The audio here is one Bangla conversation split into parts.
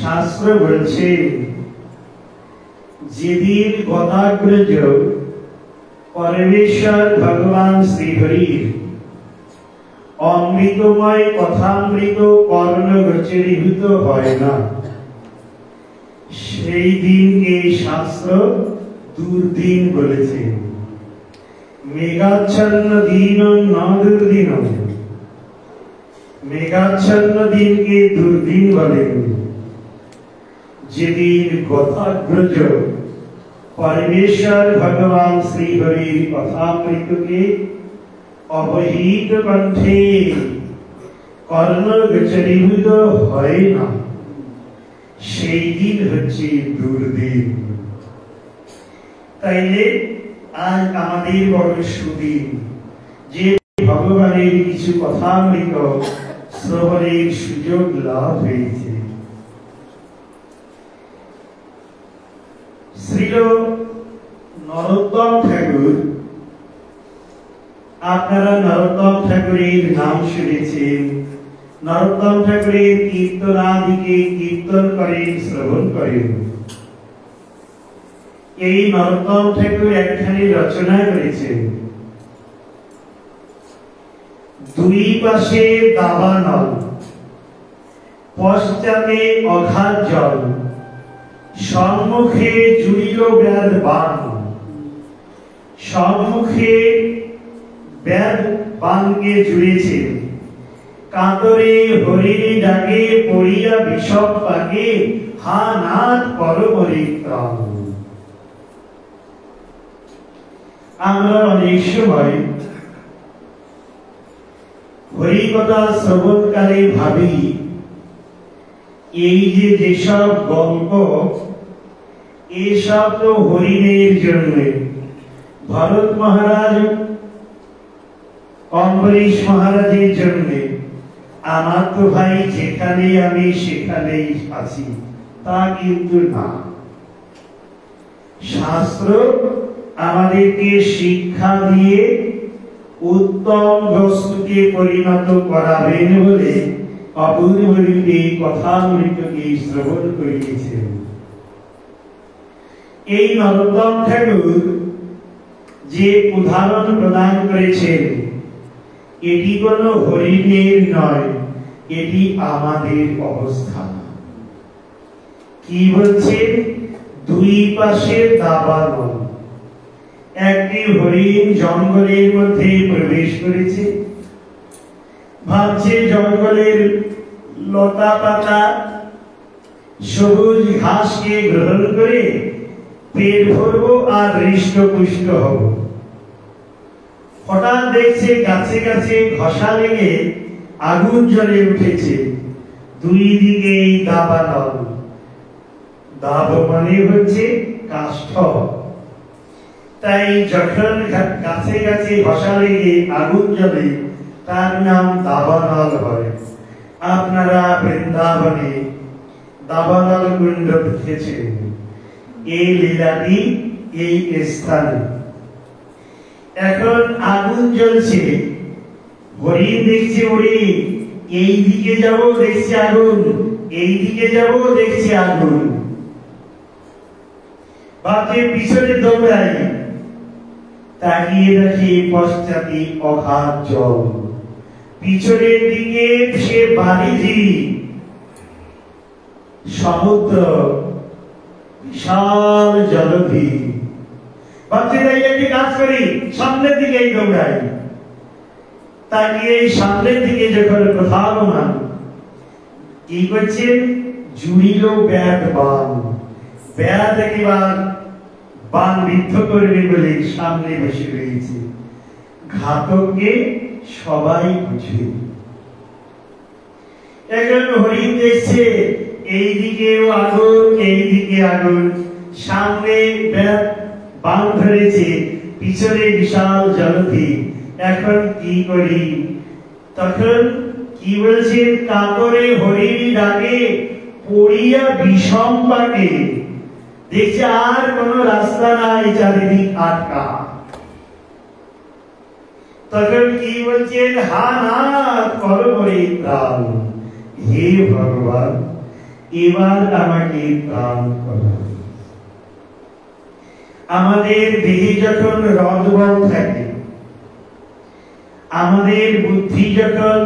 शास्त्र বলছে যেদিন গদাগ্রজ পরমেশ্বর ভগবান শ্রীহরির অমৃতময় কথামৃত কর্ণগোচরীভূত হয় না, সেই দিনকে শাস্ত্র দুর্দিন বলেছে। মেঘাচ্ছন্ন দিন না দুর্দিন, মেঘাচ্ছন্ন দিনকে দুর্দিন বলেন। যেদিন গদাগ্রজ পরমেশ্বর ভগবান শ্রীহরির কথামৃতকে অবহিত কণ্ঠে কর্ণগোচরীভূত হয় না, সেই দিন হচ্ছে দুর্দিন। তাইলে আজ আমাদের বড় সুদিন যে ভগবানের কিছু কথামৃত শ্রবণের সুযোগ লাভ হয়েছে। শ্রীল নরোত্তম ঠাকুর, আপনারা নরোত্তম ঠাকুরের নাম শুনেছেন। নরোত্তম ঠাকুরের কীর্তনাদিকে কীর্তন করেন, শ্রবণ করেন। এই নরোত্তম ঠাকুর একখানি রচনা করেছেন। দুই পাশে দাবানল, পশ্চাতে অগাধ জল, সম্মুখে জুড়িল ব্যাধ বান। সম্মুখে ব্যাধ বানকে জুড়েছে, কাতরে হরিণী ডাকে পড়িয়া বিষব পাকে, হা নাথ পরমরিত্রাম। আমরা অনেক সময় হরিকথা শ্রবণকালে ভাবি এই যে যেসব গল্প, এসব তো হরিণের জন্য। ভরত মহারাজ অম্বরীশ মহারাজের জন্য। আমার তো ভাই যেখানে আমি সেখানেই আছি, তা কিন্তু না। শাস্ত্র আমাদেরকে শিক্ষা দিয়ে উত্তম বস্তুকে পরিণত করাবেন বলে অপূর্ব রূপে কথামৃতকে শ্রবণ করিয়েছেন। এই নরোত্তম ঠাকুর যে উদাহরণ প্রদান করেছেন এটি কোনো হরিণের নয়, এটি আমাদের অবস্থা। কি বলছেন? দুই পাশে দাবানল। একটি হরিণ জঙ্গলের মধ্যে প্রবেশ করেছে, ভাবছে জঙ্গলের লতা পাতা সবুজ ঘাসকে গ্রহণ করে পেট ভরবো আর হৃষ্টপুষ্ট হব। হঠাৎ দেখছে গাছে গাছে ঘষা লেগে আগুন জ্বলে উঠেছে, দুই দিকে এই দাবানল। দাব মানে হচ্ছে কাষ্ঠ। তাই যখন গাছে গাছে ঘষা লেগে আগুন জ্বলে তার নাম দাবানল হয়। আপনারা বৃন্দাবনে দাবানল কুণ্ড দেখেছেন। এই লীলাটি এই স্থানে। এখন আগুন জ্বলছে, হরিণ দেখছে হরিণ, এই দিকে যাবো দেখছে আগুন, এই দিকে যাবো দেখছে আগুন। ভাবছে পিছনে দৌড়াই, তাকিয়ে দেখে পশ্চাতে অগাধ জল। পিছনের দিকে সে বাড়িজি সমুদ্র, বিশাল জলধি। ভাবছে তাই একটি কাজ করি, সামনের দিকে দৌড়াই। তাকিয়ে সামনের দিকে যখন প্রধাবমান কি করছেন? জুড়িল ব্যাট বান। ব্যাট একেবার বান বিদ্ধ করবে বলে সামনে বসে রয়েছে। ঘাতককে সবাই বুঝে। একজন হরিণ দেখছে এইদিকেও আগুন, এইদিকে আগুন, সামনে ব্যাট বান ধরেছে, পিছনে বিশাল জলধি। এখন কি করি? তখন কি বলছেন? কাতরে হরিণ ডাকে পড়িয়া বিষম পাকে। দেখছে আর কোন রাস্তা নাই, চারিদিক আটকা। তখন কি বলছেন? হা না কর পরিত্রাণ, হে ভগবান এবার আমাকে ত্রাণ করো। আমাদের দেহে যখন রজবল থাকে, আমাদের বুদ্ধি যখন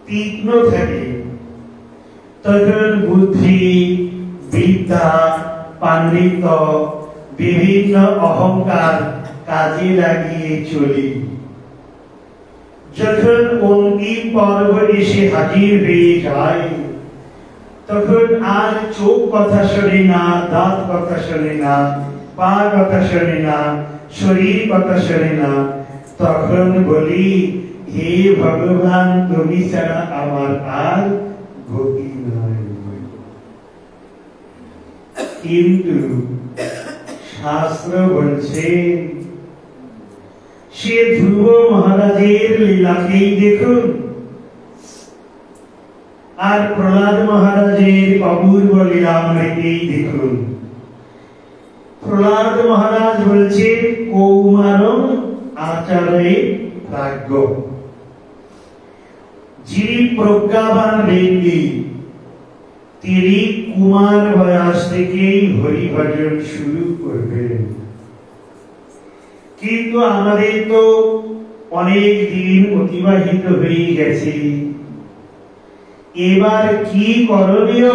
তীক্ষ্ণ থাকে, তখন বুদ্ধি, বিদ্যা, পাণ্ডিত্য, বিভিন্ন অহংকার কাজে লাগিয়ে চলি। যখন অন্তিম পর্ব এসে হাজির হয়ে যায়, তখন আর চোখ কথা শোনে না, দাঁত কথা শোনে না, পা কথা শোনে না, শরীর কথা শোনে না। তখন বলি, হে ভগবান তুমি ছাড়া আমার আর গতি নাই। কিন্তু শাস্ত্র বলছে, সে ধ্রুব মহারাজের লীলাকেই দেখুন, আর প্রহ্লাদ মহারাজের অপূর্ব লীলামৃতেই দেখুন। প্রহ্লাদ মহারাজ বলছে, কৌমারম আচারে প্রাজ্ঞ। যিনি প্রজ্ঞাবান ব্যক্তি, তিনি কুমার বয়স থেকেই হরি ভজন শুরু করবেন। কিন্তু আমাদের তো অনেক দিন অতিবাহিত হয়ে গেছে, এবার কি করণীয়?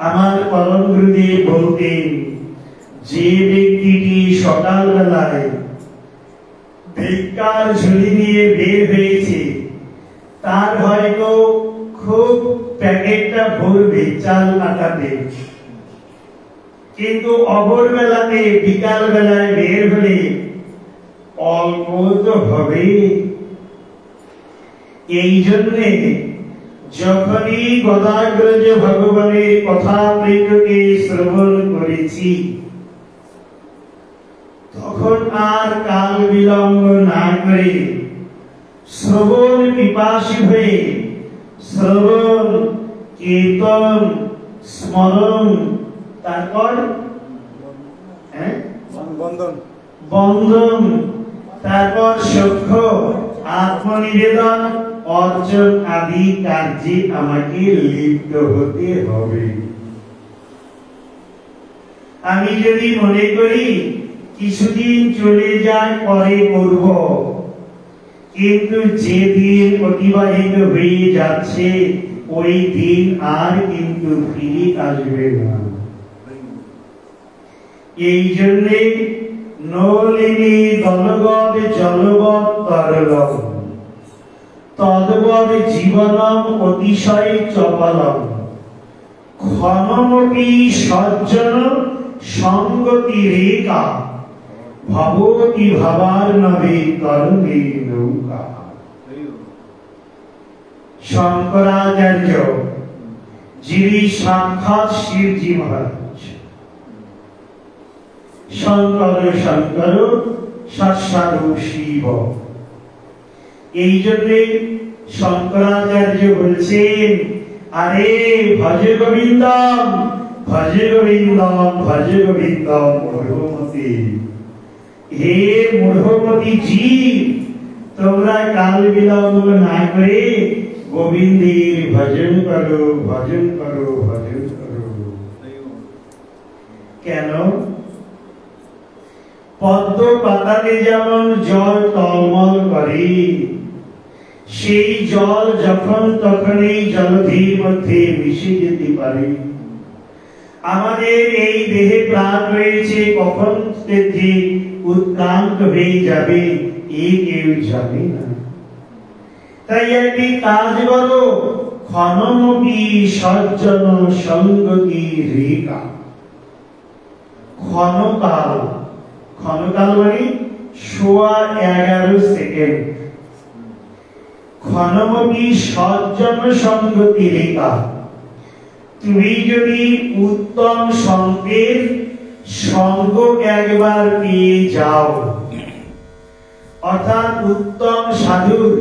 আমার পরম গুরুদেব বলতেন, যে ব্যক্তিটি সকালবেলায় ভিক্ষার ঝুলি নিয়ে বের হয়েছে, তার হয়তো খুব প্যাকেটটা ভরবে চাল আটাতে, কিন্তু অপর বেলাতে বিকাল বেলায় বের হলে অল্প তো হবে। এই জন্যে যখনই গদাগ্রজ ভগবানের কথা মৃতকে শ্রবণ করেছি, তখন আর কাল বিলম্ব না করে শ্রবণ পিপাসী হয়ে শ্রবণ, কীর্তন, স্মরণ, তারপর বন্ধন, তারপর সখ্য, আত্মনিবেদন, অর্জন আদি কার্যে আমাকে লিপ্ত হতে হবে। আমি যদি মনে করি কিছুদিন চলে যায় পরে করব, কিন্তু যে দিন অতিবাহিত হয়ে যাচ্ছে ওই দিন আর কিন্তু ফিরে আসবে না। এই জন্যে নলিনী দলবৎ জলবৎ তরলম তদ্বৎ জীবনম অতিশয় চপলম ক্ষণমপি সজ্জন সঙ্গতি রেখা ভবতি ভবার্ণবে তরুণী নৌকা। শঙ্করাচার্য যিনি সাক্ষাৎ শিবজি মহারাজ, শঙ্কর শঙ্কর সাক্ষাৎ শিব। এই জন্যে শঙ্করাচার্য বলছেন, আরে ভজ গোবিন্দম ভজ গোবিন্দম ভজ গোবিন্দম মূঢ়মতি। হে মূঢ়মতি জীব, তোমরা কাল বিলম্ব না করে গোবিন্দের ভজন করো, ভজন করো, ভজন করো। কেন? পদ্ম পাতাতে যেমন জল টলমল করে, সেই জল যখন তখনই জলধির মধ্যে মিশে যেতে পারে। আমাদের এই দেহে প্রাণ রয়েছে, কখন যে উৎক্রান্ত হয়ে যাবে এ কেউ জানে না। তাই একটি কাজ করো, ক্ষণমপি সজ্জন সঙ্গতি রেখা। ক্ষণকাল, ক্ষণকাল মানে 11.5 সেকেন্ড। ক্ষণমপি সজ্জন সঙ্গতি রেখা। তুমি যদি উত্তম সঙ্গের সঙ্গ একবার পেয়ে যাও, অর্থাৎ উত্তম সাধুর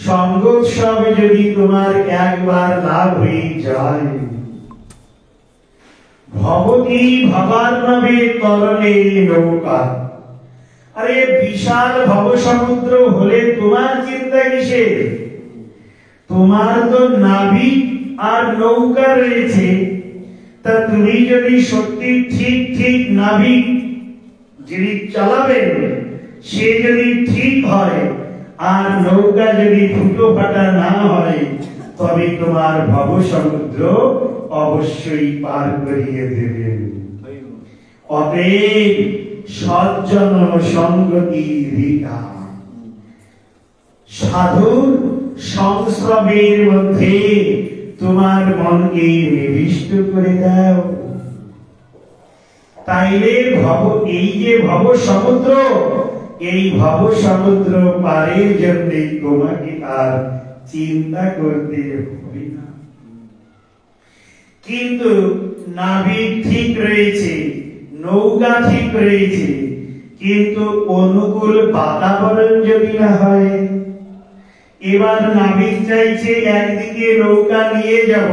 সঙ্গোৎসবে যদি তোমার একবার লাভ হয়ে যায়, ভবতি ভবার্ণবে তরণে নৌকা। আরে বিশাল ভবসমুদ্র হলে তোমার চিন্তা কিসের? তোমার তো নাবিক আর নৌকা রয়েছে। তা তুমি যদি সত্যি ঠিক ঠিক নাবিক যিনি চালাবেন সে যদি ঠিক হয় আর নৌকা যদি ফুটো ফাটা না হয়, তবে তোমার ভবসমুদ্র অবশ্যই পার করিয়ে দেবেন। অতএব সজ্জন সঙ্গতি রেখা, সাধুর সংস্রবের মধ্যে তোমার মনকে নিবিষ্ট করে দাও। তাইলে এই যে ভব সমুদ্র, এই ভব সমুদ্র পারের জন্য তোমাকে আর চিন্তা করতে হবে না। কিন্তু নাবিক ঠিক রয়েছে, নৌকা ঠিক রয়েছে, কিন্তু অনুকূল বাতাবরণ যদি না হয়, এবার নাবিক চাইছে একদিকে নৌকা নিয়ে যাব,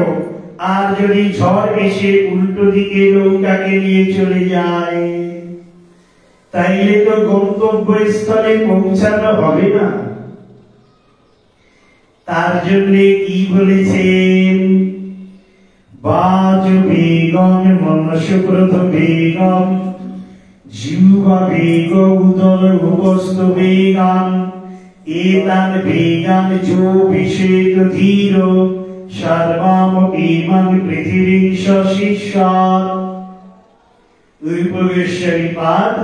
আর যদি ঝড় এসে উল্টো দিকে নৌকাকে নিয়ে চলে যায়, তাইলে তো গন্তব্যস্থলে পৌঁছানো হবে না। তার জন্য কি বলেছেন? বাচ বেগম মনসুব্রত বেগম জিহ্বা বেগ উদর উপস্থ বেগম এতান বেগান যো বিশেত ধীর সর্বম ইমং পৃথিবী শিষ্যাৎ। রূপেশ্বরী পাদ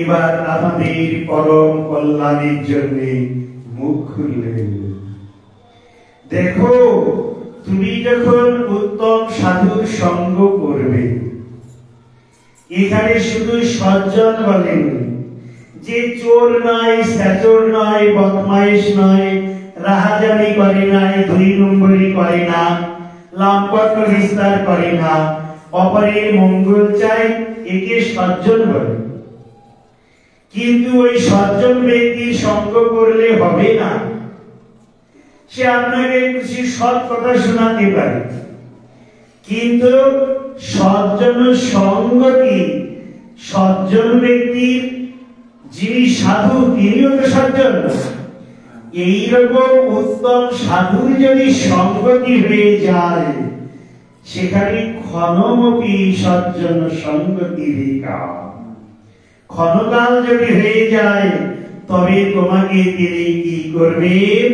এবার আমাদের পরম কল্যাণের জন্য মুখ খুললেন। দেখো, তুমি যখন উত্তম সাধুর সঙ্গ করবে, এখানে শুধু সজ্জন বলেন, যে চোর নয়, স্যাচর নয়, বদমাইশ নয়, রাহাজানি করে নাই, 2 নম্বরি করে না, লাম্পট বিস্তার করে না, অপরের মঙ্গল চাই, একে সজ্জন বলে। কিন্তু ওই সজ্জন ব্যক্তির সঙ্গ করলে হবে না। সে আপনাকে কিছু সৎ কথা শোনাতে পারে, কিন্তু সজ্জন সঙ্গতি, সজ্জন ব্যক্তির যিনি সাধু তিনিও তো সজ্জন। এইরকম উত্তম সাধুর যদি সঙ্গতি হয়ে যায়, সেখানে ক্ষণমপি সজ্জন সঙ্গতি রেখা, ক্ষণকাল যদি হয়ে যায় তবে তোমাকে তিনি কি করবেন?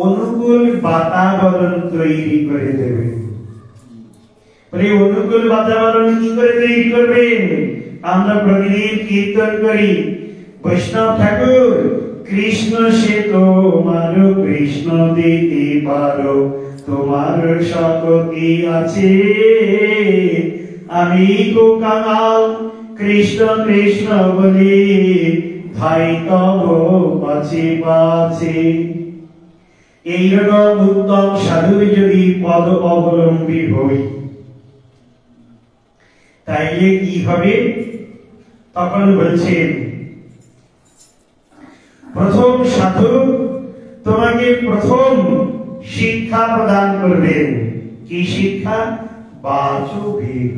অনুকূল বাতাবরণ তৈরি করে দেবেন। অনুকূল বাতাবরণ কি করে তৈরি করবেন? আমরা প্রতিদিন কীর্তন করি, বৈষ্ণব ঠাকুর কৃষ্ণ সে তোমার কৃষ্ণ দিতে পারো, তোমার শক্তি আছে, আমি তো কাঙাল কৃষ্ণ কৃষ্ণ বলি ধাই তব পাছে পাছে। এইরকম উত্তম সাধুর যদি পদ অবলম্বী হই তাইলে কি হবে? তখন বলছেন প্রথম সাধু তোমাকে প্রথম শিক্ষা প্রদান করবেন। কি শিক্ষা? বাচোবেগ।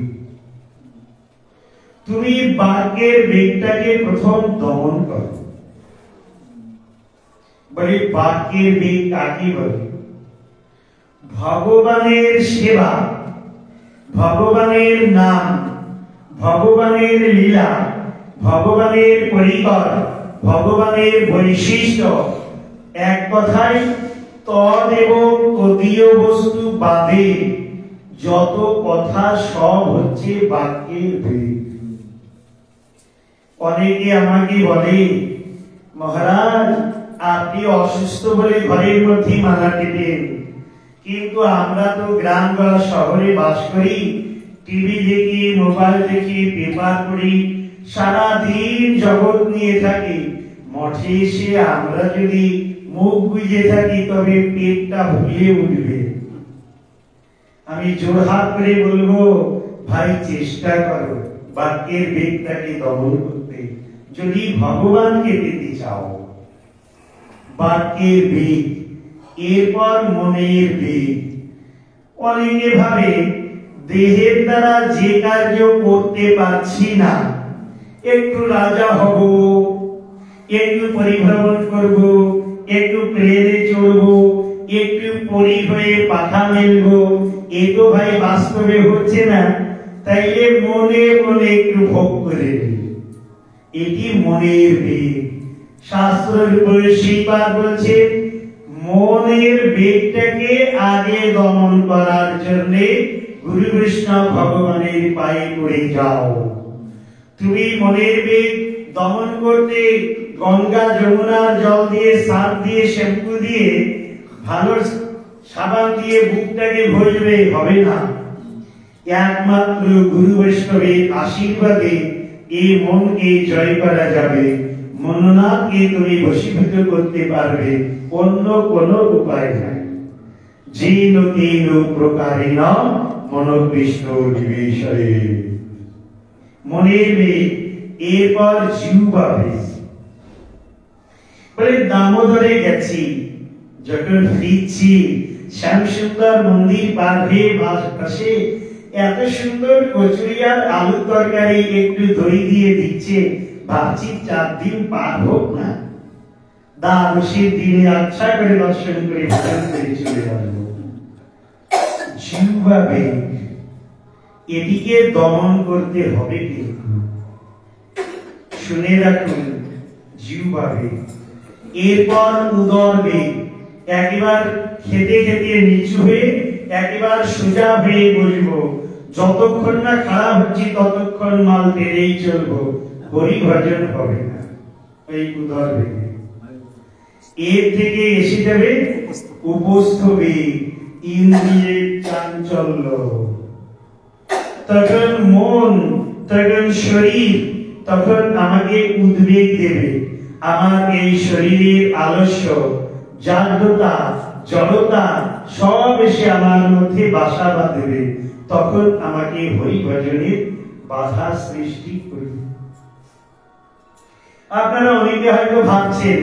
তুমি বাক্যের বেগটাকে প্রথম দমন করো। বলে বাক্যের বেগ কাকে বলে? ভগবানের সেবা, ভগবানের নাম, ভগবানের লীলা, ভগবানের পরিকর, ভগবানের বৈশিষ্ট্য, এক কথায় তদ এবং তদীয় বস্তু বাদে যত কথা সব হচ্ছে বাক্যের বেগ। অনেকে আমাকে বলে, মহারাজ আপনি অসুস্থ বলে ঘরের মধ্যে মালা টেপেন, কিন্তু আমরা তো গ্রাম বা শহরে বাস করি, টিভি দেখি, মোবাইল দেখি, পেপার পড়ি, সারাদিন জগৎ নিয়ে থাকি। মঠে এসে আমরা যদি মুখ বুঝে থাকি তবে পেটটা ভুলে উঠবে। আমি জোরহাত করে বলবো, ভাই চেষ্টা করো বাক্যের বেগটাকে দমন করতে, যদি ভগবানকে পেতে চাও। বাক্যের বেগ, এরপর মনের বেগ। অনেকে ভাবে দেহের দ্বারা যে কার্য করতে পারছি না, একটু রাজা হব, একটু পরিভ্রমণ করব, একটু প্লেনে চড়ব, একটু পরি হয়ে পাখা মেলব, এ তো ভাই বাস্তবে হচ্ছে না, তাইলে মনে মনে একটু ভোগ করে নেব। এটি মনের বেগ। শাস্ত্রের পরিষ্কার বলছে মনের বেগটাকে আগে দমন করার জন্য গুরু বৈষ্ণব ভগবানের পায়ে পড়ে যাও। তুমি মনের বেগ দমন করতে গঙ্গা যমুনার জল দিয়ে, সার্ফ দিয়ে, শ্যাম্পু দিয়ে, ভালো সাবান দিয়ে বুকটাকে ঘষবে, হবে না। একমাত্র গুরু বৈষ্ণবের আশীর্বাদে এই মনকে জয় করা যাবে। মননাথকে তুমি বশীভূত করতে পারবে, অন্য কোনো উপায় নাই। যেন তেন প্রকারেণ মনোকৃষ্ণ নিবেশয়ে। মনের বেগ, এরপর জিহ্বা বেগ। বলে দামোদরে গেছি, যখন ফিরছি শ্যামসুন্দর মন্দির পার হয়ে পাশে এত সুন্দর কচুরি আর আলু তরকারি একটু দই দিয়ে দিচ্ছে, ভাবছি 4 দিন পার হোক না, দ্বাদশীর দিনে আচ্ছা করে দর্শন করে ভজন করে চলে আসবো। জিহ্বা বেগ, এটিকে দমন করতে হবে কিন্তু। শুনে রাখুন, জিহ্বা বেগ। এরপর উদর বেগ, একবার খেতে খেতে নিচু হয়ে একবার সোজা হয়ে বসবো, যতক্ষণ না খারাপ হচ্ছে ততক্ষণ মাল টেনেই চলবো, হরি ভজন হবে না। এই উদর বেগে। এর থেকে এসে যাবে উপস্থ বেগ, ইন্দ্রিয়ের চাঞ্চল্য। তখন মন, তখন শরীর, তখন আমাকে উদ্বেগ দেবে। আমার এই শরীরের আলস্য, জাগ্রতা, জড়তা সব এসে আমার মধ্যে বাসা বাঁধবে, তখন আমাকে হরি ভজনের বাধা সৃষ্টি করবে। আপনারা অনেকে হয়তো ভাবছেন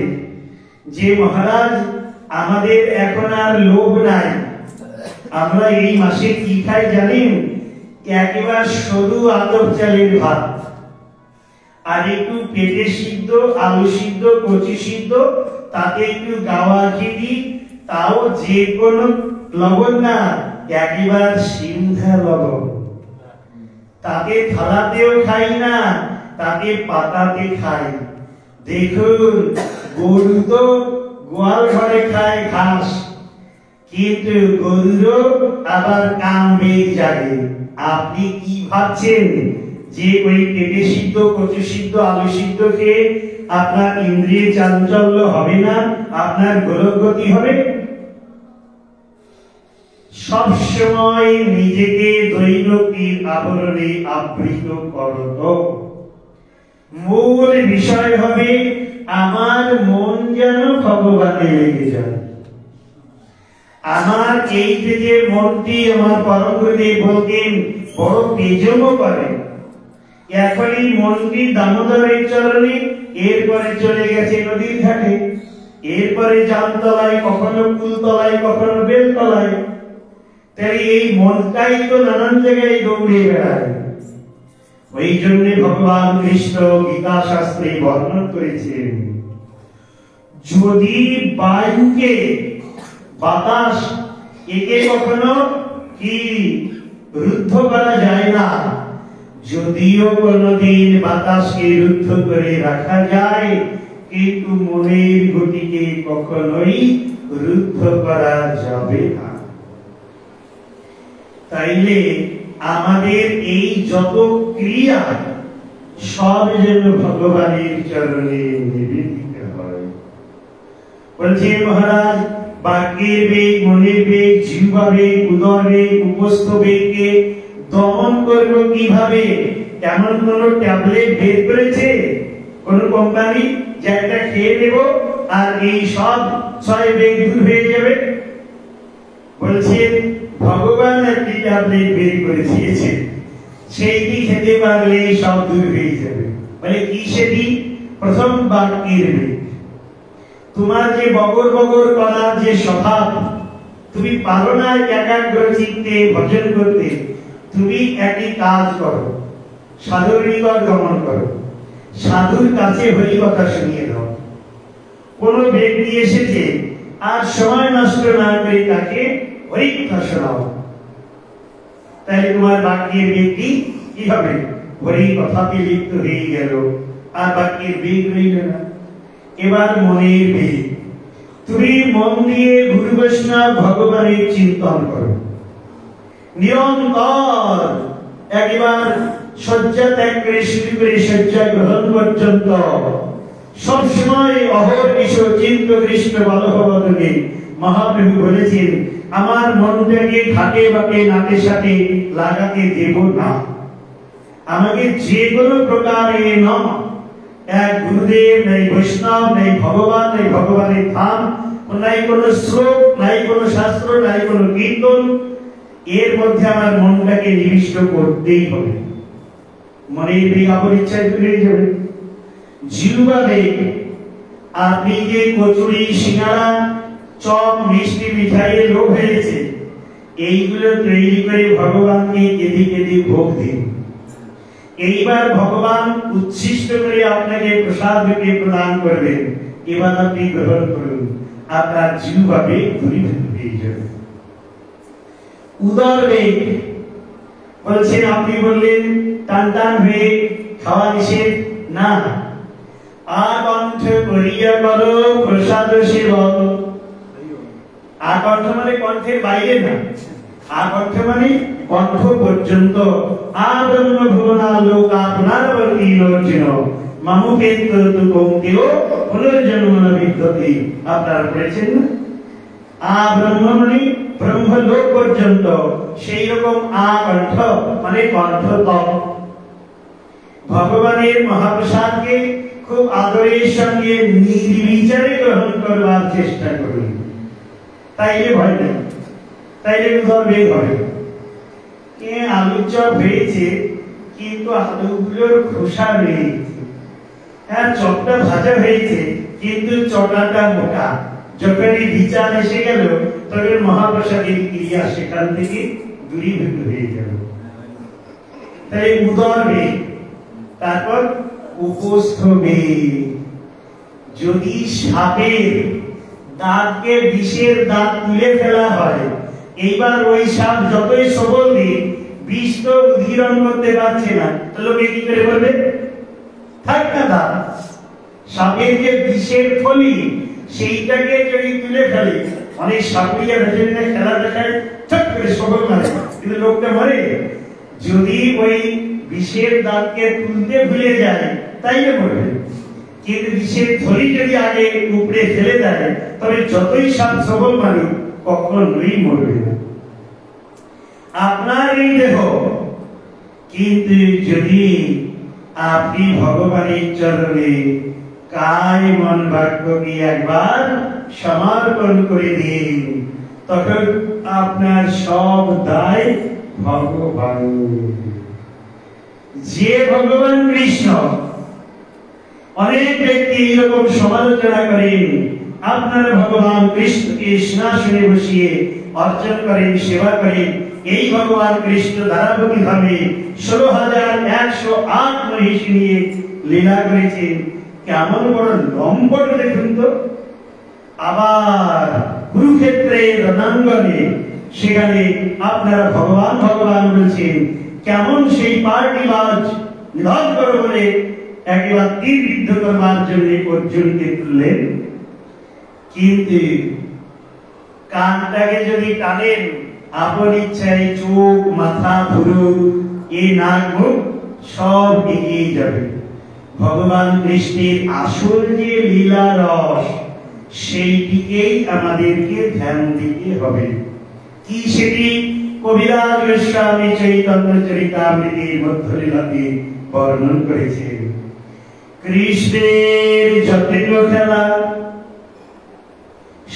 যে মহারাজ আমাদের এখন আর লোভ নাই, আমরা এই মাসে কি খাই জানেন? একেবারে সরু আতপ চালের ভাত, আর একটু পেঁপে সিদ্ধ, আলু সিদ্ধ, কচি সিদ্ধ, তাতে একটু গাওয়া ঘি, তাও যে কোনো লবণ না, একবার সিন্ধা লবণ, তাকে থালাতেও খাই না, তাকে পাতাতে খাই। দেখুন, গরু তো গোয়াল ঘরে খায় ঘাস, কিন্তু গরুরও আবার কাম বেগ জাগে। আপনি কি ভাবছেন যে ওই পেঁপে সিদ্ধ, কচু সিদ্ধ, আলু সিদ্ধ খেয়ে আপনার ইন্দ্রিয় চাঞ্চল্য হবে না, আপনার গোলকগতি হবে? সব সময় নিজেকে দৈনন্দিন আবরণে আবৃত করো। মূল বিষয় হবে আমার মন যেন ভগবানে লেগে যায়। আমার এই যে মনটি আমার পরম গুরুদেব বলতেন বড় তেজমও করে। এখনই মনটি দামোদরের চরণে, এরপরে চলে গেছে নদীর ঘাটে, এরপরে জামতলায়, কখনো কুলতলায়, কখনো বেলতলায়। তাই এই মনটাই তো নানান জায়গায় দৌড়ে বেড়ায়। ওই জন্য ভগবান কৃষ্ণ গীতা শাস্ত্রে বর্ণন করেছেন, যদি বায়ুকে, বাতাস, একে কখনো কি রুদ্ধ করা যায় না, যদিও কোনদিন বাতাসকে রুদ্ধ করে রাখা যায়, কিন্তু মনের গতিকে কখনোই রুদ্ধ করা যাবে না। তাইলে আমাদের এই যত ক্রিয়া সব যেন ভগবানের চরণে নিবেদিত হয়। বলছে মহারাজ, বাক্যের বেগ, মনের বেগ, জিহ্বা বেগ, উদর বেগ, উপস্থ বেগকে দমন করবো কিভাবে? এমন কোন ট্যাবলেট বের করেছে কোন কোম্পানি যে একটা খেয়ে নেব আর এই সব 6 বেগ দূর হয়ে যাবে? বলছে ভগবান একটি ট্যাবলেট বের করে দিয়েছে, সেইটি খেতে পারলে সব দূর হয়ে যাবে। বলে কি সেটি? প্রথম বাক্যের বেগ। তোমার যে বগর বগর করার যে স্বভাব, তুমি পারো না একাগ্র চিত্তে ভজন করতে, তুমি একটি কাজ করো, সাধুর নিকট গমন করো, সাধুর কাছে হরি কথা শুনিয়ে দাও। কোন ব্যক্তি এসেছে, আর সময় নষ্ট না করে তাকে হরি কথা শোনাও, তাহলে তোমার বাক্যের ব্যক্তি কি হবে? হরি কথাতে লিপ্ত হয়ে গেল, আর বাক্যের বেগ রইল না। এবার মনের বেগ, তুমি মন দিয়ে গুরু বৈষ্ণব ভগবানের চিন্তন করো নিরন্তর, একবার শয্যা ত্যাগ করে শুরু করে শয্যা গ্রহণ পর্যন্ত সবসময় অহর্নিশ চিন্ত কৃষ্ণ বলভবদনে। মহাপ্রভু বলেছেন, আমার মনটাকে ঘাটে বাটে নাটের সাথে লাগাতে দেব না। আমাকে যে কোনো প্রকারে না, এক গুরুদেব, নাই বৈষ্ণব, নাই ভগবান, নাই ভগবানের ধাম, নাই কোন শ্লোক, নাই কোন শাস্ত্র, নাই কোন কীর্তন, এর মধ্যে আমার মনটাকে নিবিষ্ট করতেই হবে। মনের বেগ আমার ইচ্ছায় ফিরে যাবে। জিহ্বা বেগ, আপনি যে কচুরি, সিঙ্গাড়া, চপ, মিষ্টি, মিঠাইয়ের লোভ হয়েছে, এইগুলো তৈরি করে ভগবানকে কেঁদে কেঁদে ভোগ দিন। এইবার ভগবান উচ্ছিষ্ট করে আপনাকে প্রসাদ রূপে প্রদান করবেন, এবার আপনি গ্রহণ করুন, আপনার জিহ্বা বেগ দূরীভূত হয়ে যাবে। উদর বেগ, বলছেন আপনি বললেন টান টান হয়ে খাওয়া নিষেধ না, আকণ্ঠ করিয়া করো প্রসাদ সেবন। আকণ্ঠ মানে কণ্ঠের বাইরে না, আকণ্ঠ মানে কণ্ঠ পর্যন্ত। আব্রহ্ম ভুবনা লোকা পুনরাবর্তী লোচন মামুকেন্দ্র তু কৌন্তেয় পুনর্জন্ম ন বিদ্যতে। আপনারা পড়েছেন না? আব্রহ্ম মানে ব্রহ্মলোক পর্যন্ত, সেই রকম আকণ্ঠ মানে কণ্ঠতল। ভগবানের মহাপ্রসাদকে খুব আদরের সঙ্গে নির্বিচারে গ্রহণ করবার চেষ্টা করুন, তাইলে ভয় নেই, তাইলে উদর বেগ হবে। আলুর চপ হয়েছে, কিন্তু আলুগুলোর খোসা রয়েছে। হ্যাঁ, চপটা ভাজা হয়েছে, কিন্তু চটাটা মোটা। যখনই বিচার এসে গেল, তবে মহাপ্রসাদের ক্রিয়া সেখান থেকে দূরীভূত হয়ে গেল। তাই উদর বেগ, তারপর উপস্থ বেগ। যদি সাপের দাঁতকে বিষের দাঁত তুলে ফেলা হয়, এইবার ওই সাপ যতই সবল দিক বিষ তো উদ্গীরণ করতে পারছে না, তো লোকে কি করে বলবে থাক না দাঁত। সাপের যে বিষের থলি সেইটাকে যদি তুলে ফেলে, অনেক সাপুরিয়া ভেতরে খেলা দেখায় চট করে সবল মারে, কিন্তু লোকটা মরে। যদি ওই বিষের দাঁতকে তুলতে ভুলে যায় তাইলে মরবে, কিন্তু বিষের থলি যদি আগে উপড়ে ফেলে দেয় তবে যতই সাপ সবল মারুক কখনোই মরবে না। আপনার এই দেহ, কিন্তু যদি আপনি ভগবানের চরণে কায় মন বাক্যকে একবার সমর্পণ করে দিন, তখন আপনার সব দায় ভগবান। যে ভগবান কৃষ্ণ, অনেক ব্যক্তি এইরকম সমালোচনা করেন, আপনারা ভগবান কৃষ্ণকে সিংহাসনে বসিয়ে অর্চন করেন, সেবা করেন। এই ভগবান কৃষ্ণ ধারাবাহিক ভাবে 16,108 মহিষী নিয়ে লীলা করেছেন। কেমন বড় লম্পট দেখুন তো। আবার কুরুক্ষেত্রের রণাঙ্গনে সেখানে আপনারা ভগবান ভগবান বলছেন, কেমন সেই পার্টিবাজ নিধন করো বলে একবার তীর বিদ্ধ করবার জন্য অর্জুনকে তুললেন। কিন্তু কানটাকে যদি টানেন, আপন ইচ্ছায় চোখ, মাথা, ভুরু, এই নাক, মুখ সব এগিয়ে যাবে। ভগবান কৃষ্ণের আসল যে লীলা রস, সেইটিকেই আমাদেরকে ধ্যান দিতে হবে। কি সেটি? কবিরাজ গোস্বামী চৈতন্য চরিতামৃতের মধ্যলীলাতে বর্ণন করেছেন। কৃষ্ণের যতীন খেলা,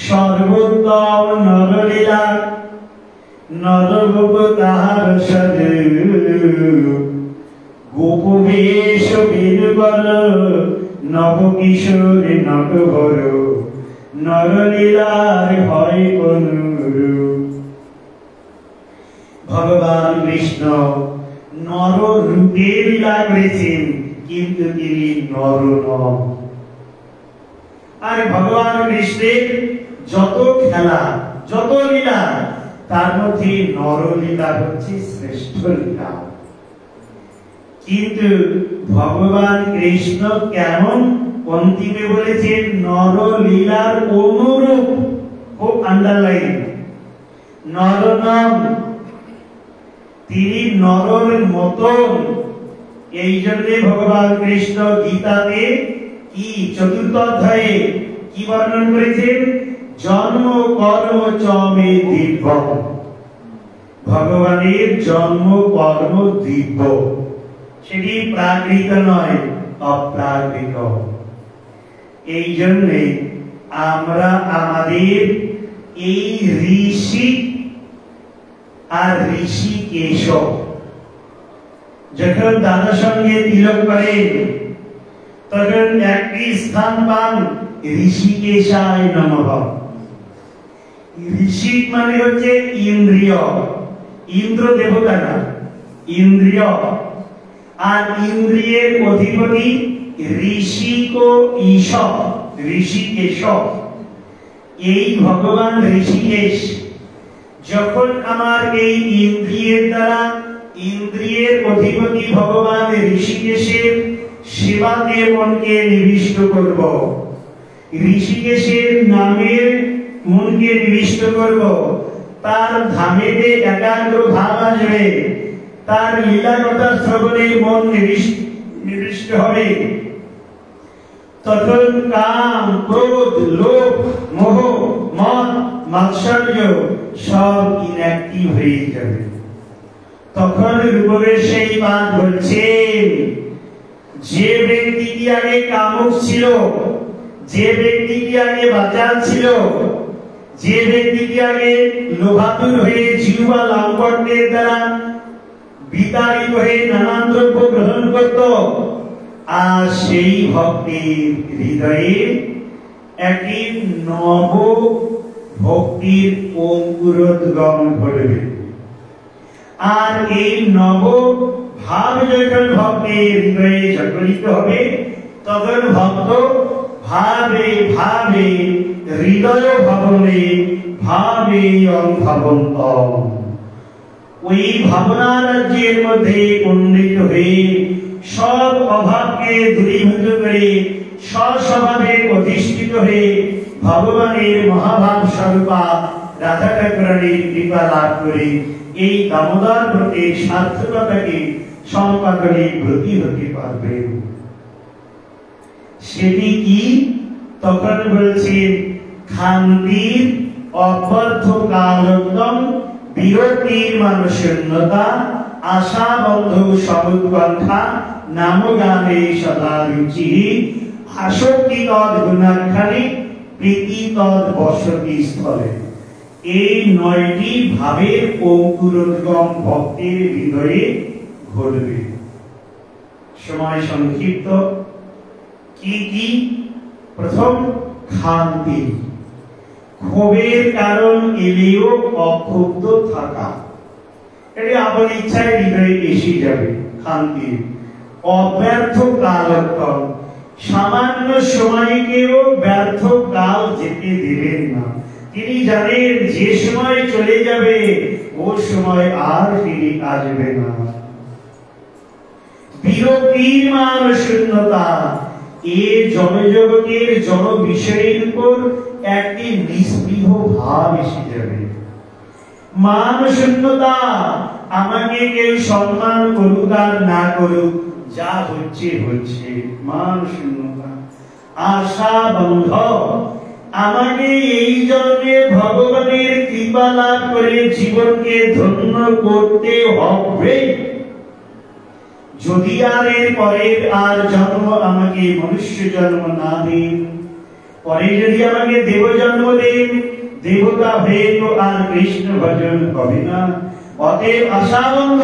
সর্বোত্তম নরলীলা, নরগোপ তাহার সাজে, গোপবেশ বীরবল, নবকিশোর নটবর, নরলীলার হয় অনুরূপ। ভগবান কৃষ্ণ নর রূপে লীলা করেছেন, কিন্তু তিনি নর নন। আর ভগবান কৃষ্ণের যত খেলা, যত লীলা, তার মধ্যে নরলীলা হচ্ছে শ্রেষ্ঠ লীলা। কিন্তু ভগবান কৃষ্ণ কেমন অন্তিমে বলেছেন নরলীলার অনুরূপ, খুব আন্ডারলাইন, নর নন, তিনি নরর মতন। এই জন্য ভগবান কৃষ্ণ গীতাতে কি 4th অধ্যায়ে কি বর্ণন করেছেন? জন্ম কর্ম চ মে দিব্য। ভগবানের জন্ম কর্ম দিব্য, সেটি প্রাকৃত নয়, অপ্রাকৃত। এই জন্যে আমরা আমাদের এই ঋষি আর ঋষিকেশ যখন দাদার সঙ্গে তিলক করেন, তখন একটি স্থান পান ঋষিকেশায় নমঃ। ঋষি মানে হচ্ছে ইন্দ্রিয়, ইন্দ্র দেবতা না, ইন্দ্রিয়। আর ইন্দ্রিয়ের অধিপতি ঋষিক ঈশ, ঋষিকেশ। এই ভগবান ঋষিকেশ যখন আমার এই ইন্দ্রিয়ের দ্বারা, ইন্দ্রিয়ের অধিপতি ভগবান ঋষিকেশের সেবাতে মনকে নিবিষ্ট করব, ঋষিকেশের নামের মনকে নিবিষ্ট করব, তার ধামেতে একাগ্র ভাব আসবে, তার লীলা কথা শ্রবণে মন নিবিষ্ট হবে, তখন কাম, ক্রোধ, লোভ, মোহ, মদ, মাৎসর্য সব ইনঅ্যাক্টিভ হয়ে যাবে। তখন রূপবেশ সেই বাদ বলছেন, যে ব্যক্তিটি আগে কামুক ছিল, যে ব্যক্তিটি আগে বাচাল ছিল, যে ব্যক্তিটি আগে লোভাতুর হয়ে জিহ্বা লাম্পট্যের দ্বারা বিতাড়িত হয়ে নানান দ্রব্য গ্রহণ করত, আর সেই ভক্তির হৃদয়ে একটি নব ভক্তির অঙ্কুরোদ্গম ঘটবে। আর এই নব ভাব যখন ভক্তের হৃদয়ে জাগরিত হবে, তখন ভক্ত ভাবে ভাবে হৃদয় ভবনে ভাবেয়ং ভাবন্তম। ওই ভাবনা রাজ্যের মধ্যে উন্নীত হয়ে সব অভাবকে দূরীভূত করে স্বস্বভাবে অধিষ্ঠিত হয়ে ভগবানের মহাভাব স্বরূপা রাধা ঠাকুরানীর কৃপা লাভ করে এই দামোদর ব্রতের সার্থকতাকে সম্পাদনে ব্রতী হতে পারবে। সেটি কি? তখন বলছেন ক্ষান্তির অপর্থ কালকদম বিরতির মানশূন্যতা আশা বন্ধু সমুৎকণ্ঠা নামগানে সদা রুচি আসক্তি তদ গুণাখ্যানে প্রীতি তদ বসতি স্থলে। এই 9টি ভাবের অঙ্কুরোদ্গম ভক্তের হৃদয়ে ঘটবে। সময় সংক্ষিপ্ত। কি কি? প্রথম ক্ষান্তি, ক্ষোভের কারণ এলেও অক্ষুব্ধ থাকা, এটা আপনার ইচ্ছায় হৃদয়ে এসে যাবে। ক্ষান্তি। অব্যর্থ কালক্ষণ, সামান্য সময়কেও ব্যর্থ কাল যেতে দেবেন না। তিনি জানেন যে সময় চলে যাবে ও সময় আর ফিরে আসবে না। বিরক্তির মান শূন্যতা, এ জনজগতের জন বিষয়ের উপর একটি নিস্পৃহ ভাব এসে যাবে। মান শূন্যতা, আমাকে কেউ সম্মান করুক আর না করুক, যা হচ্ছে হচ্ছে, মান শূন্যতা। আশা বন্ধ, আমাকে এই জন্মে ভগবানের কৃপা লাভ করে জীবনকে ধন্য করতে হবে। যদি আর এর পরের আর জন্ম আমাকে মনুষ্য জন্ম না দেন, পরে যদি আমাকে দেব জন্ম দেন, দেবতা হয়ে তো আর কৃষ্ণ ভজন হবে না। অতএব আশা বন্ধ,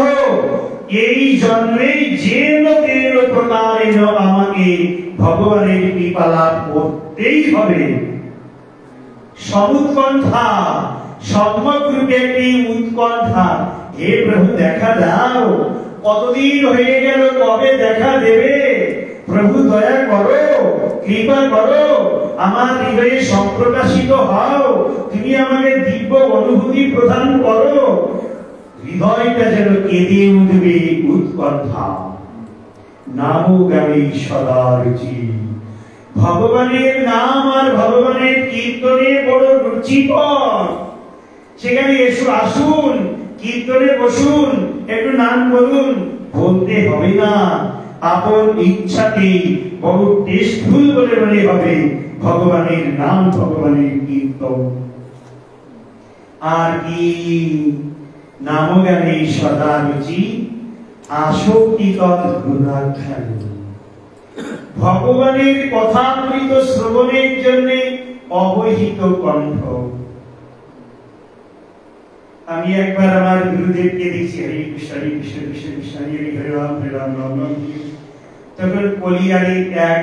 এই জন্মে যে লোকের প্রকারেণ আমাকে ভগবানের কৃপা লাভ করতেই হবে। সমুৎকণ্ঠা, সম্যক রূপে একটি উৎকণ্ঠা, হে প্রভু দেখা দাও, কতদিন হয়ে গেল, কবে দেখা দেবে? প্রভু দয়া করো, কৃপা করো, আমার হৃদয়ে সম্প্রকাশিত হও, তুমি আমাকে দিব্য অনুভূতি প্রদান করো। হৃদয়টা যেন কেঁদে উঠবে উৎকণ্ঠা। নামগামী সদা রুচি, ভগবানের নাম আর ভগবানের কীর্তনে বড় রুচিকর। সেখানে এসো, আসুন, কীর্তনে বসুন, একটু নাম করুন, বলতে হবে না। আপন ইচ্ছাতে বড় টেস্টফুল বলে মনে হবে ভগবানের নাম, ভগবানের কীর্তন। আর কি? নামগানে সদা রুচি আসক্তি তদ গুণাখ্যানে, ভগবানের কথামৃত শ্রবণের জন্য অবহিত কণ্ঠ। আমি একবার আমার গুরুদেবকে দেখছি, হরে কৃষ্ণ হরে কৃষ্ণ কৃষ্ণ কৃষ্ণ হরে রাম হরে রাম রাম রাম। তখন কলিয়ারে এক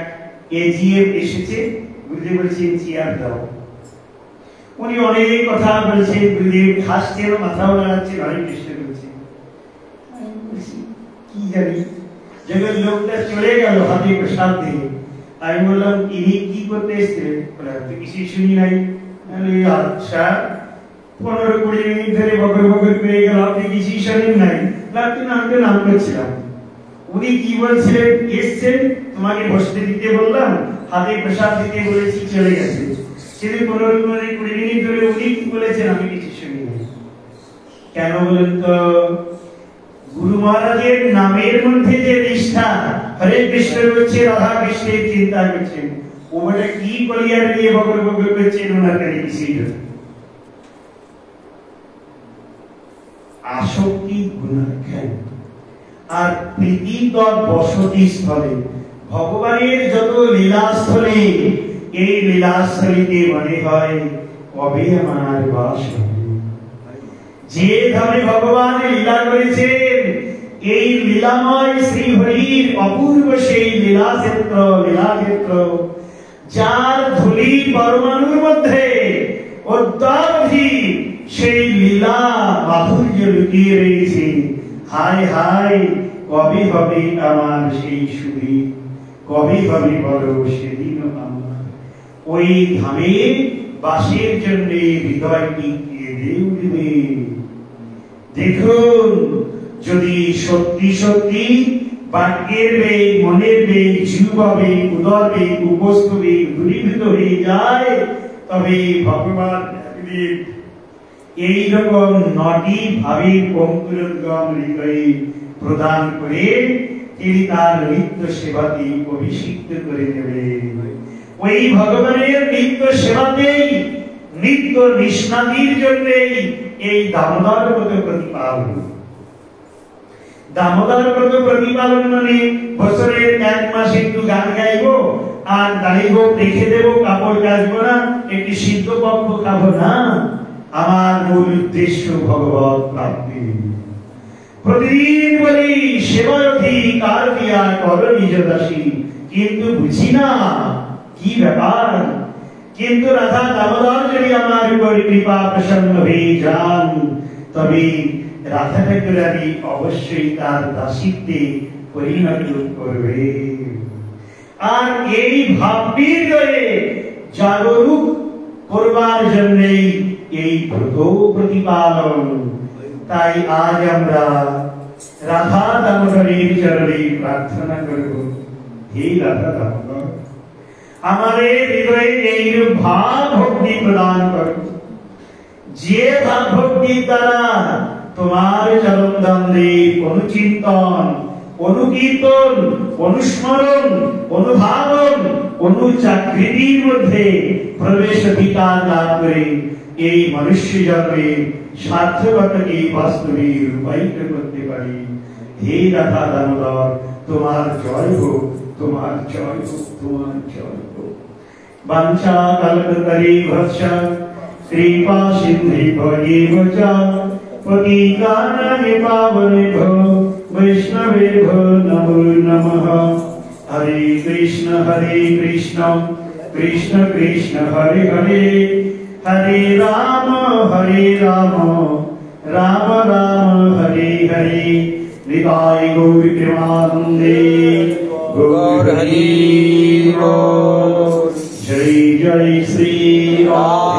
এজিএম এসেছে, গুরুদেব বলছেন চেয়ার দাও। উনি অনেক কথা বলছেন, গুরুদেব হাসছেন, মাথাও নাড়াচ্ছেন, হরে কৃষ্ণ বলছেন। কি জানি, যখন লোকটা চলে গেল হাতে প্রসাদ দিয়ে, আমি বললাম ইনি কি করতে এসেছিলেন? তো কিছু শুনি নাই। আচ্ছা, 15-20 মিনিট ধরে বকর বকর করে গেল, আপনি কিছুই শোনেন নাই? আমি তো নাম করছিলাম। উনি কি বলছিলেন? এসছেন, তোমাকে বসতে দিতে বললাম, হাতে প্রসাদ দিতে বলেছি, চলে গেছে। সেদিন 15-20 মিনিট ধরে উনি কি বলেছেন আমি কিছু শুনি নাই। কেন বলেন তো? গুরু মহারাজের নামের মধ্যে যে নিষ্ঠা, হরে কৃষ্ণ বলছে, রাধা কৃষ্ণের চিন্তা করছেন, ওটা কি কলিয়ার দিয়ে বকর বকর করছেন, ওনার কাছে কিছুই না। আসক্তি গুণাখ্যান আর প্রীতি তদ বসতি স্থলে, ভগবানের যত লীলাস্থলে, এই লীলাস্থলীতে মনে হয় কবে আমার বাস হবে। যে ধামে ভগবান লীলা করেছেন, এই লীলাময় শ্রী হরির অপূর্ব সেই লীলাক্ষেত্র, যার ধূলি পরমাণুর মধ্যে অদ্যাবধি সেই লীলা মাধুর্য লুকিয়ে রয়েছে। হায় হায়, কবে হবে আমার সেই সুধী, কবে হবে বলো সেদিন আমার। ওই ধামে বাসের জন্য হৃদয়টি কেঁদে উঠবে। দেখুন, যদি সত্যি সত্যি বাক্যের বেগ, মনের বেগ, জিহ্বা বেগ, উদর বেগ, উপস্থ বেগ দূরীভূত হয়ে যায়, তবে ভগবান এইরকম 9টি ভাবের পঙ্কুরোদ্গম হৃদয়ে প্রদান করে তিনি তার নিত্য সেবাতে অভিষিক্ত করে নেবেন। ওই ভগবানের নিত্য সেবাতেই, নিত্য নিষ্ণাতির জন্যই এই দামোদর ব্রত প্রতিপালন। দামোদর ব্রত প্রতিপালন মানে বছরের 1 মাস একটু গান গাইবো আর দাঁড়িয়ে রেখে দেবো, কাপড় কাচবো না, একটি সিদ্ধ পক্ষ খাবো না। আমার মূল উদ্দেশ্য ভগবত প্রাপ্তি। প্রতিদিন বলি সেবায়ধি কার দিয়া কর নিজ দাসী, কিন্তু বুঝি না কি ব্যাপার। কিন্তু রাধা দামোদর যদি আমার উপর কৃপা প্রসন্ন হয়ে যান, তবে রাধা ঠাকুরানী অবশ্যই তার দাসীত্বে পরিণত করবে। আর এই ভাবটির হয়ে জাগরুক করবার জন্যই এই ব্রত প্রতিপালন। তাই আজ আমরা রাধা দামোদরের চরণে প্রার্থনা করব, হে রাধা দামোদর, আমাদের হৃদয়ে এইরূপ ভাব ভক্তি প্রদান করো, যে ভাব ভক্তির দ্বারা তোমার চরণ দ্বন্দ্বের অনুচিন্তন, অনুকীর্তন, অনুস্মরণ, অনুধাবন, অনুচাকৃতির মধ্যে প্রবেশ অধিকার লাভ করে এই মনুষ্য জন্মে সার্থকতাকে বাস্তবে রূপায়িত করতে পারি। হে রাধা দামোদর, তোমার জয় হোক, তোমার জয় হোক, তোমার জয় হোক। বাঞ্ছা কল্পতরু ভক্ষ কৃপা সিন্ধু এব চ পতিতানাং পাবনেভ্যো বৈষ্ণবেভ্যো নমো নমঃ। হরে কৃষ্ণ কৃষ্ণ কৃষ্ণ হরে হরে, হরে রাম রাম রাম হরে হরে। নিতাই গৌর প্রেমানন্দে গৌর হরি। জয় জয় শ্রী রাম।